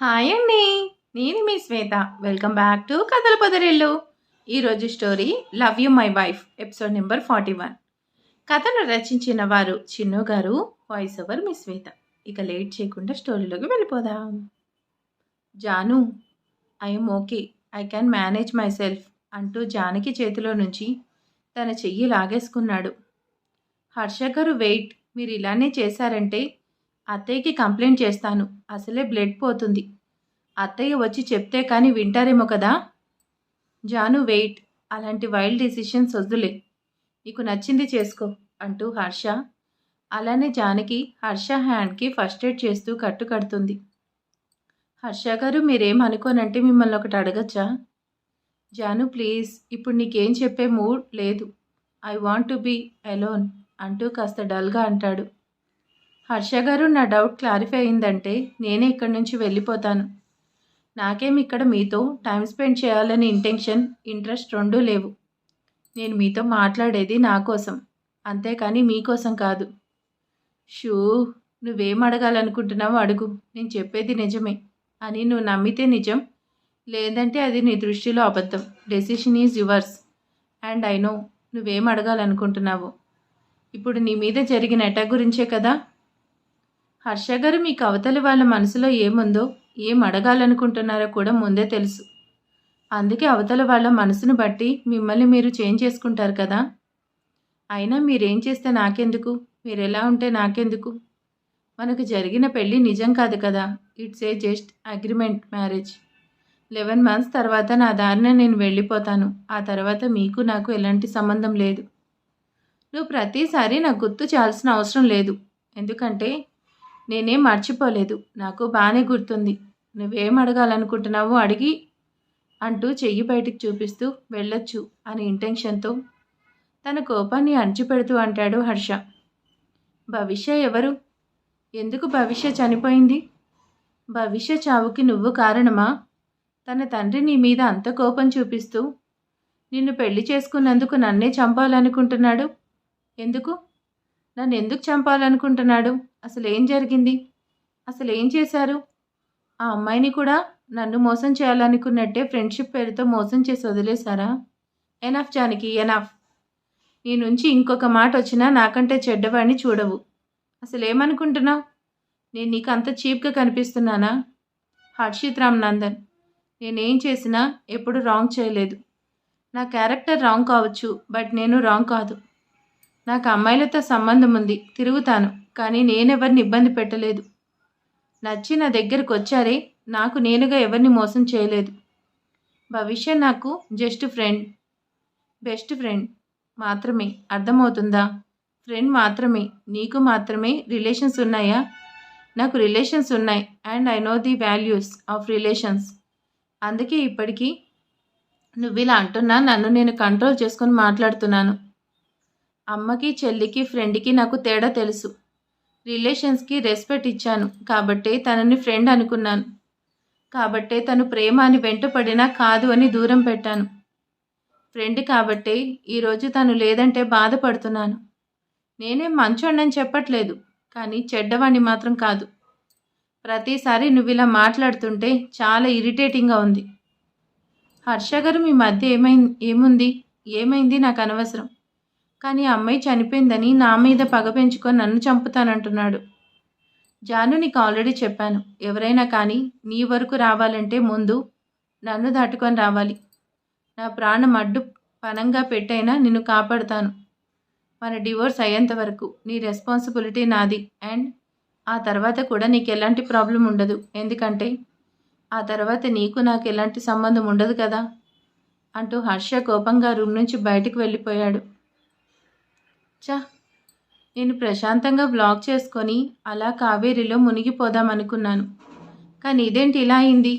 Hi అండి. నేను మీ శ్వేత. Welcome back to కథల పొదరిల్లు. ఈరోజు story love you my wife episode number 41. కథను రచించిన వారు చిన్ను గారు, వాయిస్ ఓవర్ మీ శ్వేత. ఇక లేట్ చేయకుండా స్టోరీలోకి వెళ్ళిపోదాం. Janu, I'm okay, I can manage myself అంటూ జానకి చేతిలో నుంచి తన చెయ్యి లాగేసుకున్నాడు. హర్ష గారు వెయిట్, మీరు ఇలానే చేశారంటే అత్తయ్యకి కంప్లైంట్ చేస్తాను. అసలే బ్లడ్ పోతుంది. అత్తయ్య వచ్చి చెప్తే కానీ వింటారేమో కదా. జాను వెయిట్, అలాంటి వైల్డ్ డిసిషన్స్ వద్దులే, నీకు నచ్చింది చేసుకో అంటూ హర్ష, అలానే జానకి హర్ష హ్యాండ్కి ఫస్ట్ ఎయిడ్ చేస్తూ కట్టు కడుతుంది. హర్ష గారు, మీరేం అనుకోనంటే మిమ్మల్ని ఒకటి అడగచ్చా? జాను ప్లీజ్, ఇప్పుడు నీకేం చెప్పే మూడ్ లేదు. I want to be alone అంటూ కాస్త డల్గా అంటాడు. హర్ష గారు, నా డౌట్ క్లారిఫై అయిందంటే నేనే ఇక్కడి నుంచి వెళ్ళిపోతాను. నాకేం ఇక్కడ మీతో టైం స్పెండ్ చేయాలని ఇంట్రెస్ట్ రెండూ లేవు. నేను మీతో మాట్లాడేది నా కోసం, అంతేకాని మీకోసం కాదు. షూ, నువ్వేం అడగాలనుకుంటున్నావో అడుగు, నేను చెప్పేది నిజమే అని నువ్వు నమ్మితే నిజం, లేదంటే అది నీ దృష్టిలో అబద్ధం. Decision is yours and I know నువ్వేం అడగాలనుకుంటున్నావో. ఇప్పుడు నీ మీద జరిగిన అటాక్ గురించే కదా. హర్ష గారు, మీకు అవతలి వాళ్ళ మనసులో ఏముందో, ఏం అడగాలనుకుంటున్నారో కూడా ముందే తెలుసు. అందుకే అవతల వాళ్ళ మనసును బట్టి మిమ్మల్ని మీరు చేంజ్ చేసుకుంటారు కదా. అయినా మీరేం చేస్తే నాకెందుకు, మీరు ఎలా ఉంటే నాకెందుకు. మనకు జరిగిన పెళ్ళి నిజం కాదు కదా. It's a just agreement marriage. 11 months తర్వాత నా దారిన నేను వెళ్ళిపోతాను. ఆ తర్వాత మీకు నాకు ఎలాంటి సంబంధం లేదు. నువ్వు ప్రతిసారి నాకు గుర్తు చేయాల్సిన అవసరం లేదు, ఎందుకంటే నేనేం మర్చిపోలేదు. నాకు బాగానే గుర్తుంది. నువ్వేం అడగాలనుకుంటున్నావో అడిగి అంటూ చెయ్యి బయటికి చూపిస్తూ వెళ్ళొచ్చు అని ఇంటెన్షన్తో తన కోపాన్ని అణిచిపెడుతూ అంటాడు హర్ష. భవిష్య ఎవరు? ఎందుకు భవిష్య చనిపోయింది? భవిష్య చావుకి నువ్వు కారణమా? తన తండ్రి నీ మీద అంత కోపం చూపిస్తూ నిన్ను పెళ్లి చేసుకున్నందుకు నన్నే చంపాలనుకుంటున్నాడు. ఎందుకు? నన్ను ఎందుకు చంపాలనుకుంటున్నాడు? అసలు ఏం జరిగింది? అసలు ఏం చేశారు? ఆ అమ్మాయిని కూడా నన్ను మోసం చేయాలనుకున్నట్టే ఫ్రెండ్షిప్ పేరుతో మోసం చేసి వదిలేశారా? Enough Janaki, enough. నీ నుంచి ఇంకొక మాట వచ్చినా నాకంటే చెడ్డవాడిని చూడవు. అసలు ఏమనుకుంటున్నావు? నేను నీకు అంత చీప్గా కనిపిస్తున్నానా? హర్షిత్ రామ్ నందన్, నేనేం చేసినా ఎప్పుడు రాంగ్ చేయలేదు. నా క్యారెక్టర్ రాంగ్ కావచ్చు, బట్ నేను రాంగ్ కాదు. నాకు అమ్మాయిలతో సంబంధం ఉంది, తిరుగుతాను, కానీ నేనెవరిని ఇబ్బంది పెట్టలేదు. నచ్చి నా దగ్గరకు వచ్చారే, నాకు నేనుగా ఎవరిని మోసం చేయలేదు. భవిష్య నాకు జస్ట్ ఫ్రెండ్, బెస్ట్ ఫ్రెండ్ మాత్రమే. అర్థమవుతుందా? ఫ్రెండ్ మాత్రమే. నీకు మాత్రమే రిలేషన్స్ ఉన్నాయా? నాకు రిలేషన్స్ ఉన్నాయి and I know the values of relations. అందుకే ఇప్పటికీ నువ్వు ఇలా అంటున్నా నన్ను నేను కంట్రోల్ చేసుకొని మాట్లాడుతున్నాను. అమ్మకి, చెల్లికి, ఫ్రెండ్కి నాకు తేడా తెలుసు. రిలేషన్స్కి రెస్పెక్ట్ ఇచ్చాను కాబట్టే తనని ఫ్రెండ్ అనుకున్నాను. కాబట్టే తను ప్రేమ అని వెంటపడినా కాదు అని దూరం పెట్టాను. ఫ్రెండ్ కాబట్టే ఈరోజు తను లేదంటే బాధపడుతున్నాను. నేనేం మంచోడని చెప్పట్లేదు, కానీ చెడ్డవాణ్ణి మాత్రం కాదు. ప్రతిసారి నువ్వు ఇలా మాట్లాడుతుంటే చాలా ఇరిటేటింగ్గా ఉంది. హర్ష గారు, మీ మధ్య ఏమైంది నాకు అనవసరం, కానీ ఆ అమ్మాయి చనిపోయిందని నా మీద పగ పెంచుకొని నన్ను చంపుతానంటున్నాడు. జాను, నీకు ఆల్రెడీ చెప్పాను, ఎవరైనా కానీ నీ వరకు రావాలంటే ముందు నన్ను దాటుకొని రావాలి. నా ప్రాణం అడ్డు పనంగా పెట్టైనా నిన్ను కాపాడుతాను. మన డివోర్స్ అయ్యేంత వరకు నీ రెస్పాన్సిబిలిటీ నాది. అండ్ ఆ తర్వాత కూడా నీకు ఎలాంటి ప్రాబ్లం ఉండదు, ఎందుకంటే ఆ తర్వాత నీకు నాకు ఎలాంటి సంబంధం ఉండదు కదా అంటూ హర్ష కోపంగా రూమ్ నుంచి బయటకు వెళ్ళిపోయాడు. నేను ప్రశాంతంగా వ్లాగ్ చేసుకొని అలా కావేరిలో మునిగిపోదామనుకున్నాను, కానీ ఇదేంటి ఇలా అయింది?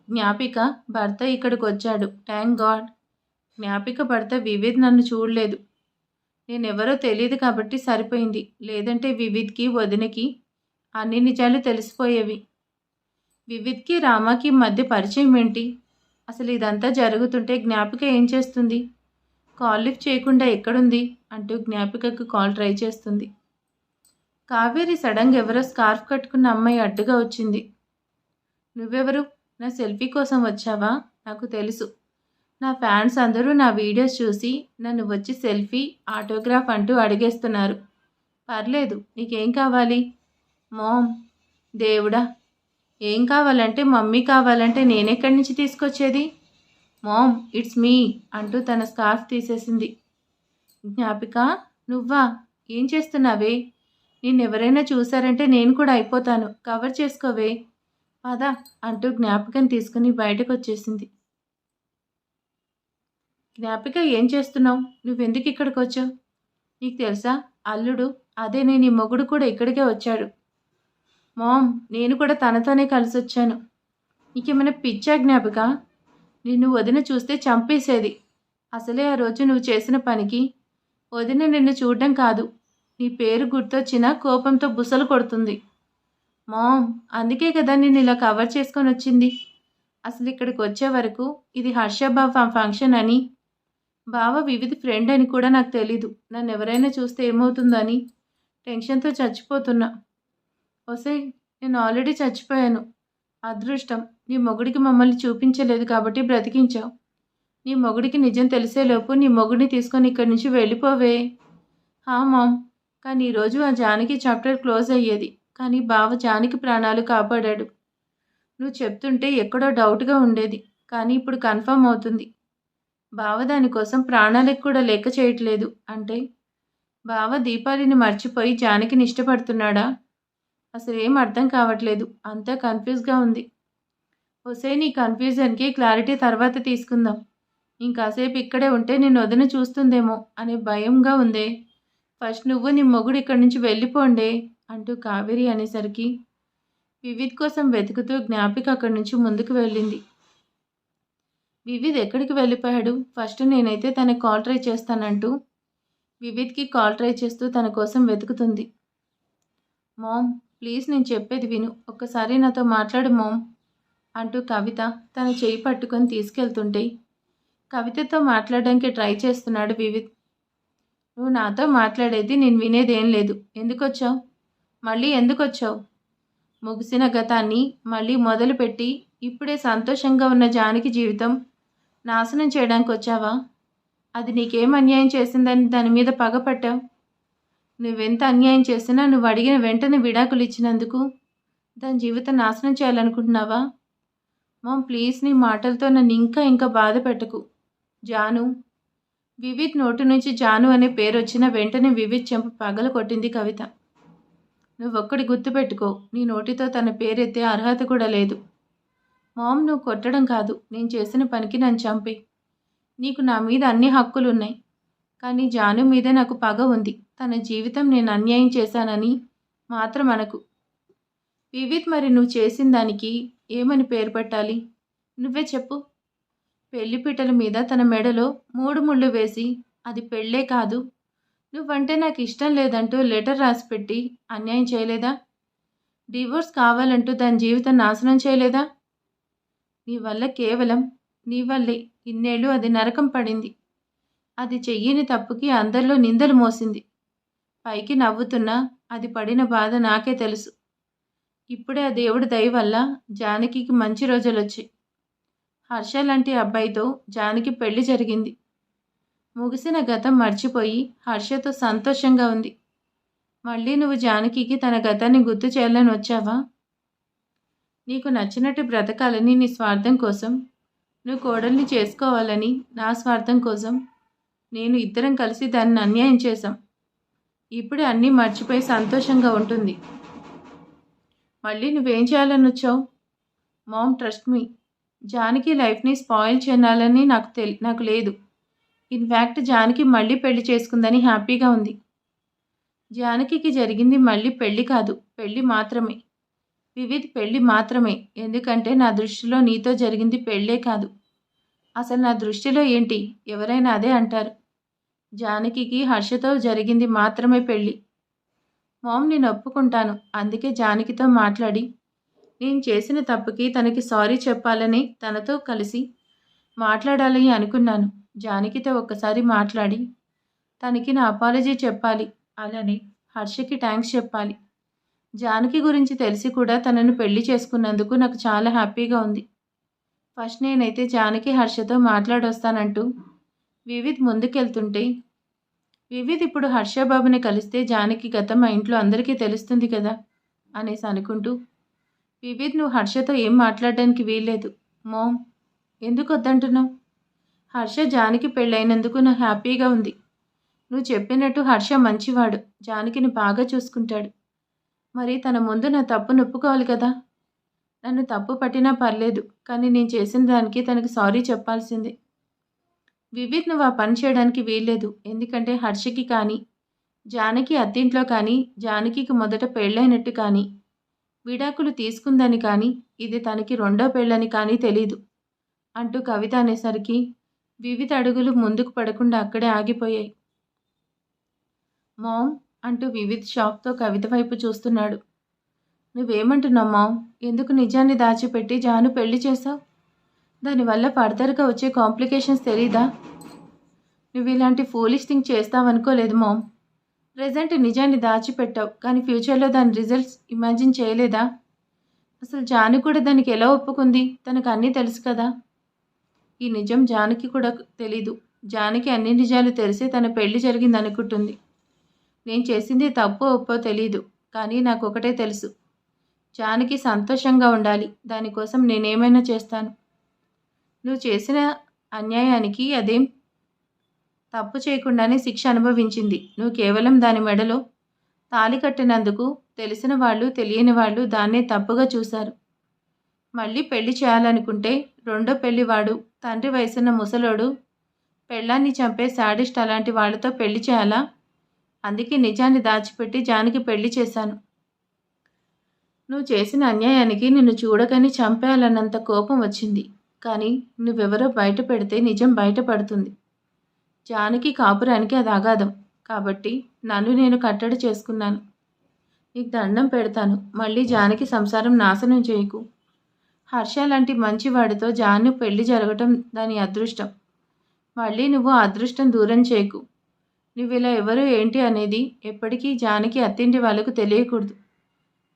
జ్ఞాపిక భర్త ఇక్కడికి వచ్చాడు, థ్యాంక్ గాడ్. జ్ఞాపిక భర్త వివిధ్ నన్ను చూడలేదు. నేనెవరో తెలియదు కాబట్టి సరిపోయింది, లేదంటే వివిధ్కి వదినకి అన్ని నిజాలు తెలిసిపోయేవి. వివిధ్కి రామాకి మధ్య పరిచయం ఏంటి? అసలు ఇదంతా జరుగుతుంటే జ్ఞాపిక ఏం చేస్తుంది? కాల్ లిఫ్ట్ చేయకుండా ఎక్కడుంది అంటూ జ్ఞాపికకు కాల్ ట్రై చేస్తుంది. కావేరి సడన్గా ఎవరో స్కార్ఫ్ కట్టుకున్న అమ్మాయి అడ్డుగా వచ్చింది. నువ్వెవరు? నా సెల్ఫీ కోసం వచ్చావా? నాకు తెలుసు. నా ఫ్యాన్స్ అందరూ నా వీడియోస్ చూసి నన్ను వచ్చి సెల్ఫీ, ఆటోగ్రాఫ్ అంటూ అడిగేస్తున్నారు. పర్లేదు, నీకేం కావాలి? మామ్, దేవుడా! ఏం కావాలంటే మమ్మీ కావాలంటే నేనెక్కడి నుంచి తీసుకొచ్చేది? మామ్, ఇట్స్ మీ అంటూ తన స్కార్ఫ్ తీసేసింది. జ్ఞాపిక, నువ్వా? ఏం చేస్తున్నావే? నిన్నెవరైనా చూసారంటే నేను కూడా అయిపోతాను. కవర్ చేసుకోవే. పద అంటూ జ్ఞాపికను తీసుకుని బయటకు వచ్చేసింది. జ్ఞాపిక, ఏం చేస్తున్నావు? నువ్వెందుకు ఇక్కడికి వచ్చావు? నీకు తెలుసా, అల్లుడు, అదే నీ మొగుడు కూడా ఇక్కడికే వచ్చాడు. మామ్, నేను కూడా తనతోనే కలిసి వచ్చాను. నీకేమైనా పిచ్చా జ్ఞాపిక? నిన్ను వదిన చూస్తే చంపేసేది. అసలే ఆ రోజు నువ్వు చేసిన పనికి వదిన నిన్ను చూడడం కాదు, నీ పేరు గుర్తొచ్చినా కోపంతో బుసలు కొడుతుంది. మామ్, అందుకే కదా నేను ఇలా కవర్ చేసుకొని వచ్చింది. అసలు ఇక్కడికి వచ్చే వరకు ఇది హర్షబాబు ఫంక్షన్ అని, బావ వివిధ ఫ్రెండ్ అని కూడా నాకు తెలీదు. నన్ను ఎవరైనా చూస్తే ఏమవుతుందని టెన్షన్తో చచ్చిపోతున్నా. ఒసే, నేను ఆల్రెడీ చచ్చిపోయాను. అదృష్టం, నీ మొగుడికి మమ్మల్ని చూపించలేదు కాబట్టి బ్రతికించావు. నీ మొగుడికి నిజం తెలిసేలోపు నీ మొగుడిని తీసుకొని ఇక్కడి నుంచి వెళ్ళిపోవే. హా మామ్, కానీ ఈరోజు ఆ జానకి చాప్టర్ క్లోజ్ అయ్యేది. కానీ బావ జానకి ప్రాణాలు కాపాడాడు. నువ్వు చెప్తుంటే ఎక్కడో డౌట్గా ఉండేది, కానీ ఇప్పుడు కన్ఫర్మ్ అవుతుంది. బావ దానికోసం ప్రాణాలకు కూడా లెక్క చేయట్లేదు. అంటే బావ దీపాలిని మర్చిపోయి జానకిని ఇష్టపడుతున్నాడా? అసలు ఏం అర్థం కావట్లేదు. అంతా కన్ఫ్యూజ్గా ఉంది. ఒసే, నీ కన్ఫ్యూజన్కి క్లారిటీ తర్వాత తీసుకుందాం. ఇంకాసేపు ఇక్కడే ఉంటే నేను వదిన చూస్తుందేమో అనే భయంగా ఉందే. ఫస్ట్ నువ్వు నీ మొగుడు ఇక్కడి నుంచి వెళ్ళిపోండే అంటూ కావేరి అనేసరికి వివిధ్ కోసం వెతుకుతూ జ్ఞాపిక అక్కడి నుంచి ముందుకు వెళ్ళింది. వివిధ్ ఎక్కడికి వెళ్ళిపోయాడు? ఫస్ట్ నేనైతే తనకి కాల్ ట్రై చేస్తానంటూ వివిధ్కి కాల్ ట్రై చేస్తూ తన కోసం వెతుకుతుంది. మామ్, ప్లీజ్ నేను చెప్పేది విను, ఒక్కసారి నాతో మాట్లాడు మామ్ అంటూ కవిత తన చేయి పట్టుకొని తీసుకెళ్తుంటే కవితతో మాట్లాడడానికి ట్రై చేస్తున్నాడు వివిధ్. నువ్వు నాతో మాట్లాడేది నేను వినేదేం లేదు. ఎందుకొచ్చావు? మళ్ళీ ఎందుకొచ్చావు? ముగిసిన గతాన్ని మళ్ళీ మొదలుపెట్టి ఇప్పుడే సంతోషంగా ఉన్న జానకి జీవితం నాశనం చేయడానికి వచ్చావా? అది నీకేం అన్యాయం చేసిందని దాని మీద పగపట్టావు? నువ్వెంత అన్యాయం చేసినా నువ్వు అడిగిన వెంటనే విడాకులు ఇచ్చినందుకు దాని జీవితం నాశనం చేయాలనుకుంటున్నావా? మామ్, ప్లీజ్ నీ మాటలతో నన్ను ఇంకా బాధ పెట్టకు. జాను. వివిధ్ నోటి నుంచి జాను అనే పేరు వచ్చిన వెంటనే వివిధ్ చెంప పగల కొట్టింది కవిత. నువ్వొక్కడి గుర్తుపెట్టుకో, నీ నోటితో తన పేరెత్తే అర్హత కూడా లేదు. మామ్, నువ్వు కొట్టడం కాదు, నేను చేసిన పనికి నన్ను చంపే. నీకు నా మీద అన్ని హక్కులున్నాయి, కానీ జాను మీదే నాకు పగ ఉంది. తన జీవితం నేను అన్యాయం చేశానని మాత్రం అనకు. వివిధ్, మరి నువ్వు చేసిన దానికి ఏమని పేరు పెట్టాలి? నువ్వే చెప్పు. పెళ్లిపీటల మీద తన మెడలో 3 ముళ్ళు వేసి అది పెళ్ళే కాదు, నువ్వంటే నాకు ఇష్టం లేదంటూ లెటర్ రాసిపెట్టి అన్యాయం చేయలేదా? డివోర్స్ కావాలంటూ దాని జీవితం నాశనం చేయలేదా? నీ వల్ల, కేవలం నీ వల్లే ఇన్నేళ్ళు అది నరకం పడింది. అది చెయ్యని తప్పుకి అందరిలో నిందలు మోసింది. పైకి నవ్వుతున్నా అది పడిన బాధ నాకే తెలుసు. ఇప్పుడే ఆ దేవుడి దయ వల్ల జానకికి మంచి రోజులు వచ్చాయి. హర్ష లాంటి అబ్బాయితో జానకి పెళ్లి జరిగింది. ముగిసిన గతం మర్చిపోయి హర్షతో సంతోషంగా ఉంది. మళ్ళీ నువ్వు జానకికి తన గతాన్ని గుర్తు చేయాలని వచ్చావా? నీకు నచ్చినట్టు బ్రతకాలని నీ స్వార్థం కోసం, నువ్వు కోడల్ని చేసుకోవాలని నా స్వార్థం కోసం నేను ఇద్దరం కలిసి దాన్ని అన్యాయం చేశాం. ఇప్పుడే అన్నీ మర్చిపోయి సంతోషంగా ఉంటుంది. మళ్ళీ నువ్వేం చేయాలని వచ్చావు? మామ్, ట్రస్ట్ మీ, జానకి లైఫ్ని స్పాయిల్ చేయాలని నాకు లేదు. ఇన్ఫ్యాక్ట్ జానకి మళ్ళీ పెళ్లి చేసుకుందని హ్యాపీగా ఉంది. జానకికి జరిగింది మళ్ళీ పెళ్లి కాదు, పెళ్లి మాత్రమే. వివిధ్, పెళ్లి మాత్రమే. ఎందుకంటే నా దృష్టిలో నీతో జరిగింది పెళ్ళే కాదు. అసలు నా దృష్టిలో ఏంటి, ఎవరైనా అదే అంటారు. జానకికి హర్షతో జరిగింది మాత్రమే పెళ్ళి. మామ్, నేను ఒప్పుకుంటాను. అందుకే జానకితో మాట్లాడి నేను చేసిన తప్పుకి తనకి సారీ చెప్పాలని తనతో కలిసి మాట్లాడాలని అనుకున్నాను. జానకితో ఒక్కసారి మాట్లాడి తనకి నా అపాలజీ చెప్పాలి, అలానే హర్షకి థ్యాంక్స్ చెప్పాలి. జానకి గురించి తెలిసి కూడా తనను పెళ్లి చేసుకున్నందుకు నాకు చాలా హ్యాపీగా ఉంది. ఫస్ట్ నేనైతే జానకి హర్షతో మాట్లాడొస్తానంటూ వివిధ్ ముందుకెళ్తుంటే, వివిధ్ ఇప్పుడు హర్షబాబుని కలిస్తే జానకి గతం మా ఇంట్లో అందరికీ తెలుస్తుంది కదా అనేసి అనుకుంటూ, వివిధ్ నువ్వు హర్షతో ఏం మాట్లాడడానికి వీల్లేదు. మామ్, ఎందుకు వద్దంటున్నావు? హర్ష జానకి పెళ్ళైనందుకు నాకు హ్యాపీగా ఉంది. నువ్వు చెప్పినట్టు హర్ష మంచివాడు, జానకిని బాగా చూసుకుంటాడు. మరి తన ముందు నా తప్పు నొప్పుకోవాలి కదా. నన్ను తప్పు పట్టినా పర్లేదు, కానీ నేను చేసిన దానికి తనకి సారీ చెప్పాల్సిందే. వివిధ్ నువ్వు ఆ పని చేయడానికి వీల్లేదు. ఎందుకంటే హర్షకి కానీ, జానకి అత్తింట్లో కానీ, జానకికి మొదట పెళ్ళైనట్టు కానీ, విడాకులు తీసుకుందని కానీ, ఇది తనకి రెండో పెళ్ళని కానీ తెలీదు అంటూ కవిత అనేసరికి వివిధ అడుగులు ముందుకు పడకుండా అక్కడే ఆగిపోయాయి. మామ్ అంటూ వివిధ్ షాక్తో కవిత వైపు చూస్తున్నాడు. నువ్వేమంటున్నావు మామ్? ఎందుకు నిజాన్ని దాచిపెట్టి జాను పెళ్లి చేశావు? దానివల్ల ఫర్దర్గా వచ్చే కాంప్లికేషన్స్ తెలీదా? నువ్వు ఇలాంటి ఫూలిష్ థింగ్ చేస్తావనుకోలేదు మామ్. ప్రెజెంట్ నిజాన్ని దాచిపెట్టావు, కానీ ఫ్యూచర్లో దాని రిజల్ట్స్ ఇమాజిన్ చేయలేదా? అసలు జాను కూడా దానికి ఎలా ఒప్పుకుంది? తనకు అన్నీ తెలుసు కదా. ఈ నిజం జానకి కూడా తెలీదు. జానకి అన్ని నిజాలు తెలిసి తన పెళ్లి జరిగింది అనుకుంటుంది. నేను చేసింది తప్పో ఒప్పో తెలీదు, కానీ నాకు ఒకటే తెలుసు, జానకి సంతోషంగా ఉండాలి. దానికోసం నేనేమైనా చేస్తాను. నువ్వు చేసిన అన్యాయానికి అదేం తప్పు చేయకుండానే శిక్ష అనుభవించింది. నువ్వు కేవలం దాని మెడలో తాళి కట్టినందుకు తెలిసిన వాళ్ళు తెలియని వాళ్ళు దాన్నే తప్పుగా చూశారు. మళ్ళీ పెళ్లి చేయాలనుకుంటే రెండో పెళ్లివాడు, తండ్రి వయసున్న ముసలోడు, పెళ్ళాన్ని చంపే శాడిస్ట్ అలాంటి వాళ్ళతో పెళ్లి చేయాలా? అందుకే నిజాన్ని దాచిపెట్టి జానకి పెళ్లి చేశాను. నువ్వు చేసిన అన్యాయానికి నిన్ను చూడగానే చంపేయాలన్నంత కోపం వచ్చింది. కానీ నువ్వెవరో బయట పెడితే నిజం బయటపడుతుంది. జానకి కాపురానికి అది అగాధం. కాబట్టి నన్ను నేను కట్టడి చేసుకున్నాను. నీకు దండం పెడతాను, మళ్ళీ జానకి సంసారం నాశనం చేయకు. హర్ష లాంటి మంచివాడితో జాను పెళ్లి జరగటం దాని అదృష్టం. మళ్ళీ నువ్వు ఆ అదృష్టం దూరం చేయకు. నువ్వు ఇలా ఎవరు ఏంటి అనేది ఎప్పటికీ జానకి అత్తింటి వాళ్ళకు తెలియకూడదు.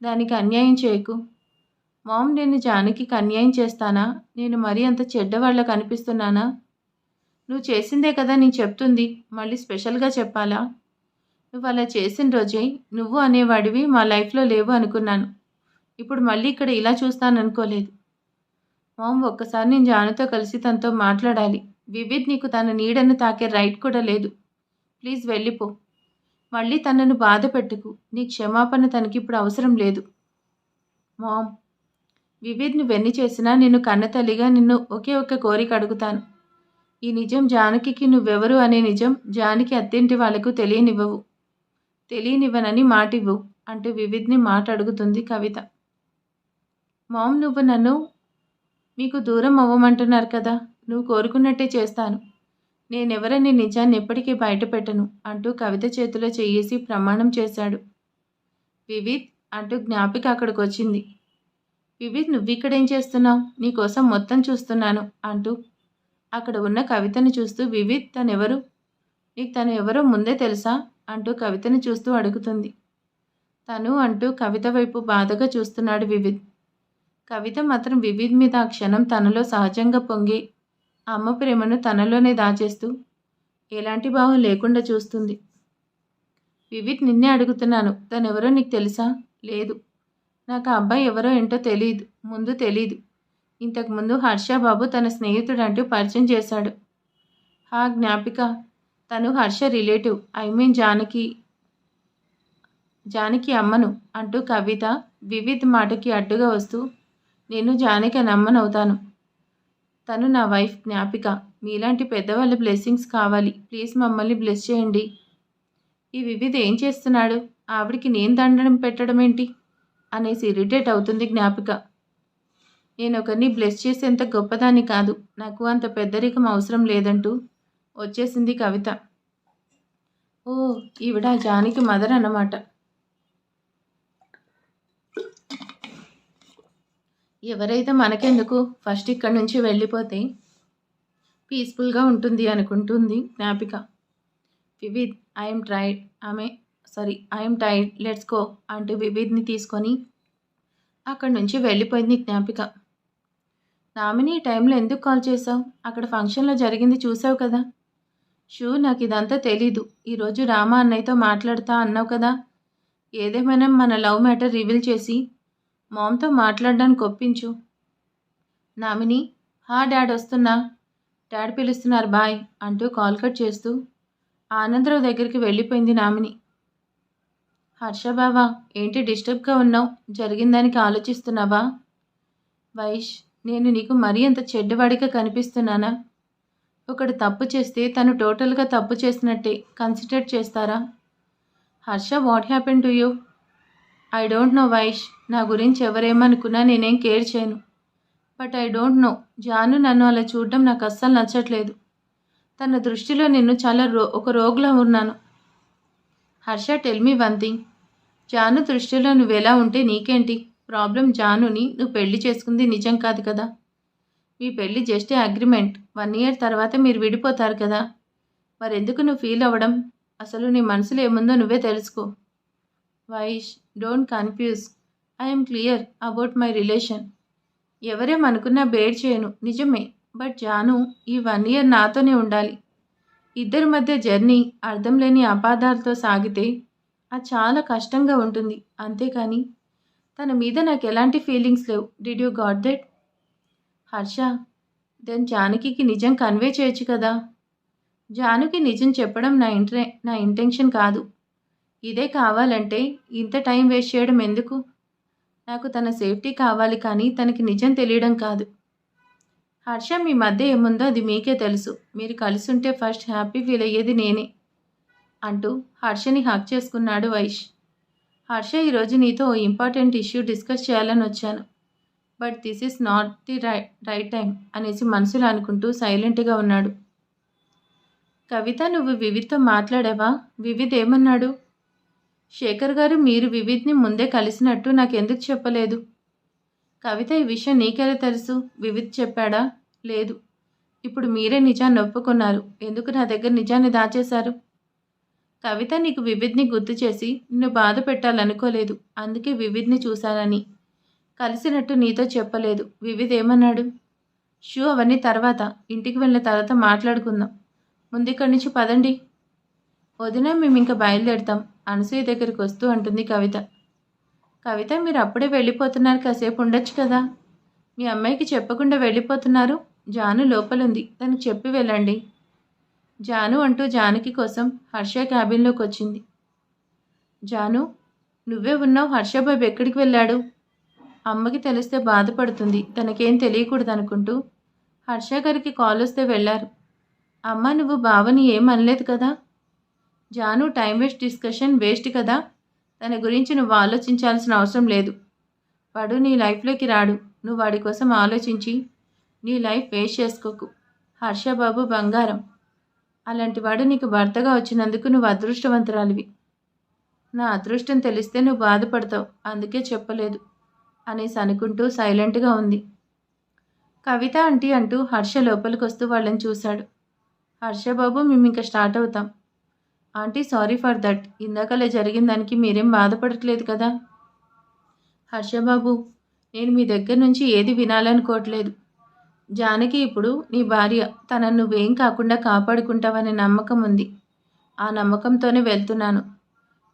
దానికి అన్యాయం చేయకు. మామ్, నేను జానకికి అన్యాయం చేస్తానా? నేను మరీ అంత చెడ్డవాళ్ళకు అనిపిస్తున్నానా? నువ్వు చేసిందే కదా నేను చెప్తుంది, మళ్ళీ స్పెషల్గా చెప్పాలా? నువ్వు అలా చేసిన రోజే నువ్వు అనేవాడివి మా లైఫ్లో లేవు అనుకున్నాను. ఇప్పుడు మళ్ళీ ఇక్కడ ఇలా చూస్తాననుకోలేదు. మామ్, ఒక్కసారి నేను జానుతో కలిసి తనతో మాట్లాడాలి. వివిధ్ నీకు తన నీడను తాకే రైట్ కూడా లేదు. ప్లీజ్ వెళ్ళిపో. మళ్ళీ తనను బాధ పెట్టుకు. నీ క్షమాపణ తనకి ఇప్పుడు అవసరం లేదు. మామ్, వివిధ్ నువ్వెన్ని చేసినా నిన్ను కన్న తల్లిగా నిన్ను ఒకే ఒక్క కోరిక అడుగుతాను. ఈ నిజం జానకి నువ్వెవరు అనే నిజం జానకి అత్తింటి వాళ్లకు తెలియనివ్వనని మాటివ్వు అంటూ వివిధ్ని మాట అడుగుతుంది కవిత. మామ్, నువ్వు నన్ను మీకు దూరం అవ్వమంటున్నారు కదా. నువ్వు కోరుకున్నట్టే చేస్తాను. నేనెవరని నిజాన్ని ఎప్పటికీ బయటపెట్టను అంటూ కవిత చేతిలో చేయేసి ప్రమాణం చేశాడు. వివిధ్ అంటూ జ్ఞాపిక అక్కడికి వచ్చింది. వివిధ్, నువ్విక్కడేం చేస్తున్నావు? నీకోసం మొత్తం చూస్తున్నాను అంటూ అక్కడ ఉన్న కవితను చూస్తూ, వివిధ్ తనెవరు? నీకు తను ఎవరో ముందే తెలుసా అంటూ కవితను చూస్తూ అడుగుతుంది. తను అంటూ కవిత వైపు బాధగా చూస్తున్నాడు వివిధ్. కవిత మాత్రం వివిధ్ మీద ఆ క్షణం తనలో సహజంగా పొంగే అమ్మ ప్రేమను తనలోనే దాచేస్తూ ఎలాంటి భావం లేకుండా చూస్తుంది. వివిధ్, నిన్నే అడుగుతున్నాను, తనెవరో నీకు తెలుసా? లేదు, నాకు ఆ అబ్బాయి ఎవరో ఏంటో ముందు తెలీదు. ఇంతకుముందు హర్షబాబు తన స్నేహితుడంటూ పరిచయం చేశాడు. హా జ్ఞాపిక, తను Harsha relative, I mean Janaki అమ్మను అంటూ కవిత వివిధ్ మాటకి అడ్డుగా వస్తూ, నేను జానకి అమ్మనవుతాను. తను నా వైఫ్ జ్ఞాపిక. మీలాంటి పెద్దవాళ్ళ బ్లెస్సింగ్స్ కావాలి. ప్లీజ్ మమ్మల్ని బ్లెస్ చేయండి. ఈ వివిధ్ ఏం చేస్తున్నాడు? ఆవిడికి నేను దండడం పెట్టడం ఏంటి అనేసి ఇరిటేట్ అవుతుంది జ్ఞాపిక. నేను ఒకరిని బ్లెస్ చేసేంత గొప్పదాన్ని కాదు, నాకు అంత పెద్దరికం అవసరం లేదంటూ వచ్చేసింది కవిత. ఓ, ఈవిడ జానకి మదర్ అన్నమాట. ఎవరైతే మనకెందుకు, ఫస్ట్ ఇక్కడి నుంచి వెళ్ళిపోతే పీస్ఫుల్గా ఉంటుంది అనుకుంటుంది జ్ఞాపిక. Vividh, I'm tired. ఆమె sorry I'm tired let's go అంటూ వివిధ్ని తీసుకొని అక్కడి నుంచి వెళ్ళిపోయింది జ్ఞాపిక. నామిని ఈ టైంలో ఎందుకు కాల్ చేశావు? అక్కడ ఫంక్షన్లో జరిగింది చూసావు కదా. నాకు ఇదంతా తెలీదు. ఈరోజు రామ అన్నయ్యతో మాట్లాడతా అన్నావు కదా. ఏదేమైనా మన లవ్ మ్యాటర్ రివీల్ చేసి మామ్తో మాట్లాడడానికి ఒప్పించు. నామిని, డాడ్ వస్తున్నా, డాడ్ పిలుస్తున్నారు బాయ్ అంటూ కాల్ కట్ చేస్తూ ఆనందరావు దగ్గరికి వెళ్ళిపోయింది నామిని. హర్ష బావా, ఏంటి డిస్టర్బ్గా ఉన్నావు? జరిగిన దానికి ఆలోచిస్తున్నావా? వైష్, నేను నీకు మరీ అంత చెడ్డవాడిగా కనిపిస్తున్నానా? ఒకడు తప్పు చేస్తే తను టోటల్గా తప్పు చేసినట్టే కన్సిడర్ చేస్తారా? Harsha, what happen to you? I don't know Vaish. నా గురించి ఎవరేమనుకున్నా నేనేం కేర్ చేయను. But I don't know, Janu నన్ను అలా చూడడం నాకు అస్సలు నచ్చట్లేదు. తన దృష్టిలో నిన్ను చాలా ఒక రోగులా ఉన్నాను. Harsha, tell me one thing. Janu దృష్టిలో నువ్వెలా ఉంటే నీకేంటి ప్రాబ్లం? జానుని నువ్వు పెళ్లి చేసుకుంది నిజం కాదు కదా. మీ పెళ్ళి జస్ట్ అగ్రిమెంట్. 1 year తర్వాత మీరు విడిపోతారు కదా. మరెందుకు నువ్వు ఫీల్ అవ్వడం? అసలు నీ మనసులో ఏముందో నువ్వే తెలుసుకో. Vaish, don't confuse. I'm clear about my relation. ఎవరేమనుకున్నా బేర్ చేయను, నిజమే. బట్ జాను ఈ 1 year నాతోనే ఉండాలి. ఇద్దరి మధ్య జర్నీ అర్థం లేని అపార్థాలతో సాగితే అది చాలా కష్టంగా ఉంటుంది. అంతేకాని తన మీద నాకు ఎలాంటి ఫీలింగ్స్ లేవు. Did you got that? Harsha, then Janaki నిజం కన్వే చేయొచ్చు కదా. జానుకి నిజం చెప్పడం నా ఇంటెన్షన్ కాదు. ఇదే కావాలంటే ఇంత టైం వేస్ట్ చేయడం ఎందుకు? నాకు తన సేఫ్టీ కావాలి, కానీ తనకి నిజం తెలియడం కాదు. హర్ష, మీ మధ్య ఏముందో అది మీకే తెలుసు. మీరు కలిసి ఉంటే ఫస్ట్ హ్యాపీ ఫీల్ అయ్యేది నేనే అంటూ హర్షని హక్ చేసుకున్నాడు వైష్. హర్ష, ఈరోజు నీతో ఇంపార్టెంట్ ఇష్యూ డిస్కస్ చేయాలని వచ్చాను. But this is not the right time అనేసి మనసులో అనుకుంటూ సైలెంట్గా ఉన్నాడు. కవిత, నువ్వు వివిధ్తో మాట్లాడావా? వివిధ్ ఏమన్నాడు? శేఖర్ గారు మీరు వివిధ్ని ముందే కలిసినట్టు నాకెందుకు చెప్పలేదు? కవిత, ఈ విషయం నీకెలా తెలుసు? వివిధ్ చెప్పాడా? లేదు. ఇప్పుడు మీరే నిజాన్ని ఒప్పుకున్నారు. ఎందుకు నా దగ్గర నిజాన్ని దాచేశారు? కవిత, నీకు వివిధ్ని గుర్తు చేసి నిన్ను బాధ పెట్టాలనుకోలేదు. అందుకే వివిధ్ని చూశానని కలిసినట్టు నీతో చెప్పలేదు. వివిధ్ ఏమన్నాడు? అవన్నీ తర్వాత, ఇంటికి వెళ్ళిన తర్వాత మాట్లాడుకుందాం. ముందు ఇక్కడి నుంచి పదండి. వదిన, మేము ఇంకా బయలుదేరుతాం అనసూయ దగ్గరికి వస్తూ అంటుంది కవిత. కవిత, మీరు అప్పుడే వెళ్ళిపోతున్నారు, కాసేపు ఉండొచ్చు కదా. మీ అమ్మాయికి చెప్పకుండా వెళ్ళిపోతున్నారు. జాను లోపలుంది, తనకు చెప్పి వెళ్ళండి. జాను అంటూ జానకి కోసం హర్ష క్యాబిన్లోకి వచ్చింది. జాను, నువ్వే ఉన్నావు, హర్షబాబు ఎక్కడికి వెళ్ళాడు? అమ్మకి తెలిస్తే బాధపడుతుంది, తనకేం తెలియకూడదు అనుకుంటూ హర్ష గారికి కాల్ వస్తే వెళ్ళారు. అమ్మ, నువ్వు బావని ఏం అనలేదు కదా? Janu, time waste discussion waste కదా. తన గురించి నువ్వు ఆలోచించాల్సిన అవసరం లేదు. వాడు నీ లైఫ్లోకి రాడు. నువ్వు వాడి కోసం ఆలోచించి నీ లైఫ్ వేస్ట్ చేసుకోకు. హర్షబాబు బంగారం. అలాంటి వాడు నీకు భర్తగా వచ్చినందుకు నువ్వు అదృష్టవంతురాలివి. నా అదృష్టం తెలిస్తే నువ్వు బాధపడతావు, అందుకే చెప్పలేదు అనేసి అనుకుంటూ సైలెంట్గా ఉంది. కవిత ఆంటీ అంటూ హర్ష లోపలికి వస్తూ వాళ్ళని చూశాడు. హర్షబాబు, మేము ఇంకా స్టార్ట్ అవుతాం. Aunty, sorry for that. ఇందాకలా జరిగిన దానికి మీరేం బాధపడట్లేదు కదా? హర్షబాబు, నేను మీ దగ్గర నుంచి ఏది వినాలనుకోవట్లేదు. జానకి ఇప్పుడు నీ భార్య. తనను నువ్వేం కాకుండా కాపాడుకుంటావనే నమ్మకం ఉంది. ఆ నమ్మకంతోనే వెళ్తున్నాను.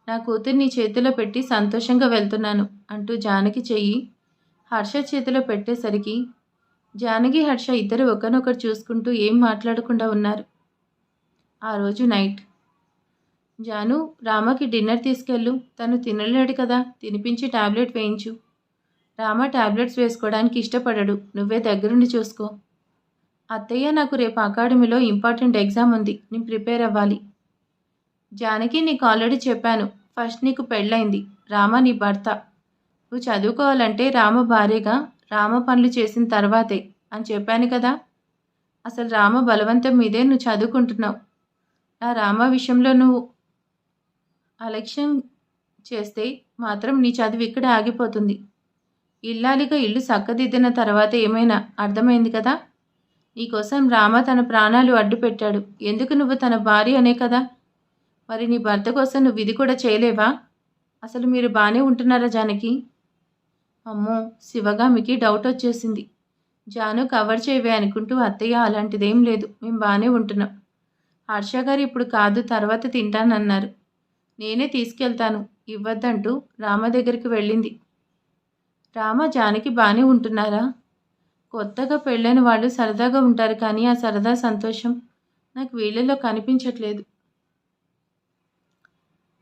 నా కూతురు నీ చేతిలో పెట్టి సంతోషంగా వెళ్తున్నాను అంటూ జానకి చెయ్యి హర్ష చేతిలో పెట్టేసరికి జానకి, హర్ష ఇద్దరు ఒకరినొకరు చూసుకుంటూ ఏం మాట్లాడకుండా ఉన్నారు. ఆ రోజు నైట్. జాను, రామకి డిన్నర్ తీసుకెళ్ళు. తను తినలేడు కదా, తినిపించి టాబ్లెట్ వేయించు. రామ టాబ్లెట్స్ వేసుకోవడానికి ఇష్టపడడు, నువ్వే దగ్గరుండి చూసుకో. అత్తయ్య, నాకు రేపు అకాడమీలో ఇంపార్టెంట్ ఎగ్జామ్ ఉంది, నేను ప్రిపేర్ అవ్వాలి. జానకి, నీకు ఆల్రెడీ చెప్పాను, ఫస్ట్ నీకు పెళ్ళైంది, రామ నీ భర్త. నువ్వు చదువుకోవాలంటే రామ భార్యగా రామ పనులు చేసిన తర్వాతే అని చెప్పాను కదా. అసలు రామ బలవంతం మీదే నువ్వు చదువుకుంటున్నావు. నా రామ విషయంలో నువ్వు అలక్ష్యం చేస్తే మాత్రం నీ చదువు ఇక్కడే ఆగిపోతుంది. ఇల్లాలిగా ఇల్లు చక్కదిద్దిన తర్వాత ఏమైనా అర్థమైంది కదా. నీకోసం రామ తన ప్రాణాలు అడ్డు పెట్టాడు. ఎందుకు? నువ్వు తన భార్య అనే కదా. మరి నీ భర్త కోసం నువ్వు ఇది కూడా చేయలేవా? అసలు మీరు బాగానే ఉంటున్నారా జానకి? అమ్మో! శివగామికి డౌట్ వచ్చేసింది. జాను కవర్ చేయవే అనుకుంటూ అత్తయ్య అలాంటిదేం లేదు. మేము బాగానే ఉంటున్నాం. హర్ష గారు ఇప్పుడు కాదు తర్వాత తింటానన్నారు. నేనే తీసుకెళ్తాను ఇవ్వద్దంటూ రామ దగ్గరికి వెళ్ళింది. రామ జానకి బాగానే ఉంటున్నారా? కొత్తగా పెళ్ళైన వాళ్ళు సరదాగా ఉంటారు కానీ ఆ సరదా సంతోషం నాకు వీళ్ళలో కనిపించట్లేదు.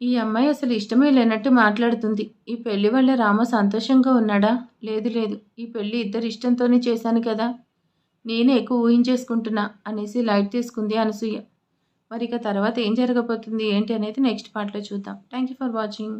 ఈ అమ్మాయి అసలు ఇష్టమే లేనట్టు మాట్లాడుతుంది. ఈ పెళ్లి వల్ల రామ సంతోషంగా ఉన్నాడా? లేదు లేదు, ఈ పెళ్లి ఇద్దరి ఇష్టంతోనే చేశాను కదా, నేనే ఎక్కువ ఊహించేసుకుంటున్నా అనేసి లైట్ తీసుకుంది అనసూయ. మరి ఇక తర్వాత ఏం జరగబోతుంది ఏంటి అనేది నెక్స్ట్ పార్ట్లో చూద్దాం. Thank you for watching.